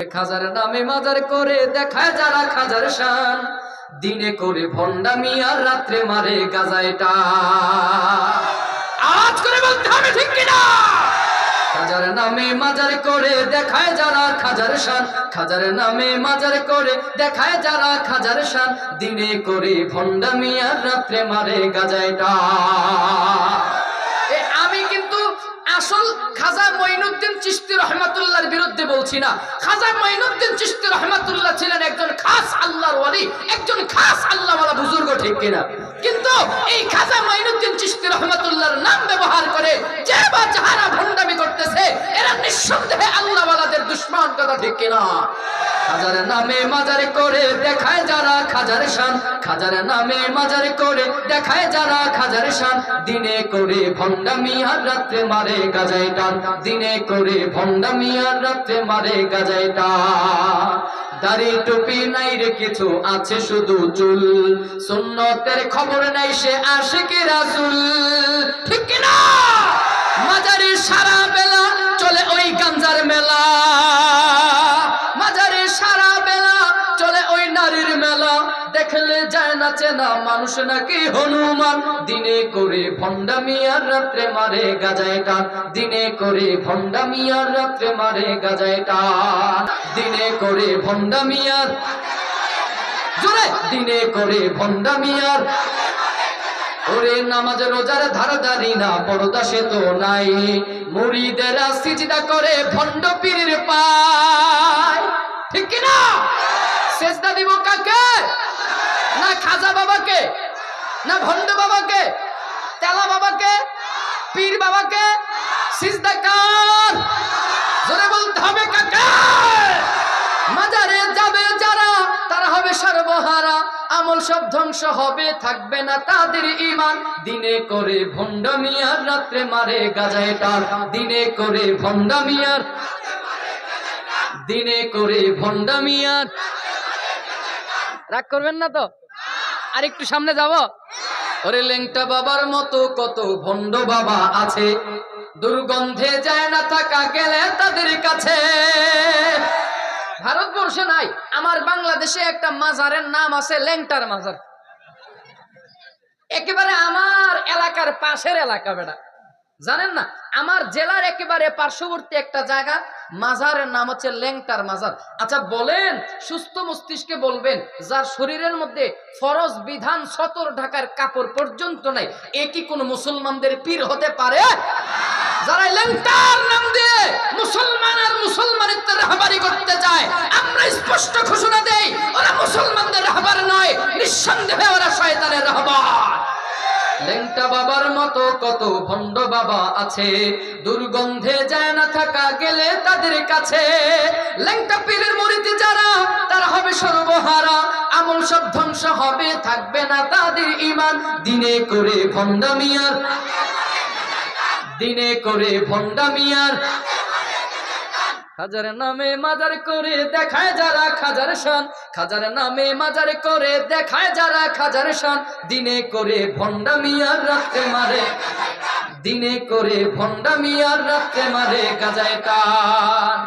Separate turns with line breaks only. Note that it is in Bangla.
খাজার নামে মাজার করে দেখায় যারা খাজার শান, দিনে করে ভণ্ডামি আর রাত্রে মারে গাজাইটা। আওয়াজ করে বলতে হবে ঠিক কিনা? খাজার নামে মাজার করে দেখায় যারা খাজার শান, খাজার নামে মাজার করে দেখায় যারা খাজার শান, দিনে করে ভণ্ডামি আর রাত্রে মারে গাজাইটা। আমি কিন্তু আসল খাজা মঈনুদ্দিন চিশতি রহমাতুল্লাহর বিরুদ্ধে বলছি না। খাজা মঈনুদ্দিন চিশতি রহমাতুল্লাহ ছিলেন একজন খাস আল্লাহর ওলি, একজন খাস আল্লাহওয়ালা বুজুর্গ, ঠিক কিনা? কিন্তু এই খাজা মঈনুদ্দিন চিশতি রহমাতুল্লাহর নাম ব্যবহার করে যে বা যারা ভণ্ডামি করতেছে এরা নিঃসন্দেহে আল্লাহওয়ালাদের দুশমন, কথা ঠিক কিনা? খাজার নামে মাজার করে দেখায় যারা খাজার শান, খাজার নামে মাজার করে দেখায় যারা খাজার শান, দিনে করে ভণ্ডামি আর রাত্রে মারে গাজায় টান, দিনে করে ভণ্ডামি আর রাত্রে মারে গাজায় টান। দাড়ি টুপি নাই রে কিছু, আছে শুধু চুল, সুন্নতের খবর নাই সে আশিকি রাসূল, ঠিক কিনা? মাজারে সারা বেলা চলে ওই গাঞ্জার মেলা, মাজারে সারা বেলা চলে ওই নারীর মেলা, দেখলে যায় না চেনা মানুষ নাকি হনুমান, দিনে করে ভণ্ডামি আর রাত্রে মারে গাজায় টান, দিনে করে ভণ্ডামি আর রাত্রে মারে গাজায় টান, দিনে করে ভণ্ডামি আর জোরে, দিনে করে ভণ্ডামি আর। ওরে নামাজ রোজার ধারদারি না পর্দা সে তো নাই, মুরিদেরা সিজদা করে ভণ্ড পীরের পায়, ঠিক কিনা? সেজদা দিব কাকে? না খাজা বাবাকে, না ভণ্ড বাবাকে, তেলা বাবাকে, পীর বাবাকে? সিজদা কার? জোরে বলতে হবে কাকে? মাজারে যাবে যারা তারা হবে সর্বহারা, আমল সব ধ্বংস হবে, থাকবে না তাদের ঈমান, দিনে করে ভণ্ডামি আর রাত্রে মারে গাজায় টান, দিনে করে ভণ্ডামি আর, দিনে করে ভণ্ডামি আর। রাগ করবেন না তো? আর একটু সামনে যাব। ওরে লেংটা বাবার মতো কত ভণ্ড বাবা আছে, দুর্গন্ধে যায় না থাকা গেলে তাদের কাছে। ভারতবর্ষে নাই, আমার বাংলাদেশে একটা মাজারের নাম আছে লেংটার মাজার, একেবারে আমার এলাকার পাশের এলাকা, বেটা জানেন না? আমার জেলার একেবারে পার্শ্ববর্তী একটা জায়গা, মাজারের নাম হচ্ছে লেংটার মাজার। আচ্ছা বলেন, সুস্থ মস্তিষ্কে বলবেন, যার শরীরের মধ্যে ফরজ বিধান সতর ঢাকার কাপড় পর্যন্ত নাই, এ কি কোন মুসলমানদের পীর হতে পারে? যারা লেংটার নাম দিয়ে মুসলমান আর মুসলমানিত্বের রাহবারি করতে চায়, আমরা স্পষ্ট ঘোষণা দেই, ওরা মুসলমানদের রাহবার নয়, নিঃসন্দেহে ওরা শয়তানের রাহবার। লেংটা বাবার মতো কত ভণ্ড বাবা আছে, দুর্গন্ধে যায় না থাকা গেলে তাদের কাছে। লেংটা পীরের মুরিদ যারা তারা হবে সর্বহারা, আমল সব ধ্বংস হবে, থাকবে না তাদের ঈমান, দিনে করে ভণ্ডামি আর, দিনে করে ভণ্ডামি আর। খাজার নামে মাজার করে দেখায় যারা খাজার শান, খাজার নামে মাজার করে দেখায় যারা খাজার শান, দিনে করে ভণ্ডামি আর রাত্রে মারে, দিনে করে ভণ্ডামি আর রাত্রে মারে গাজায় টান।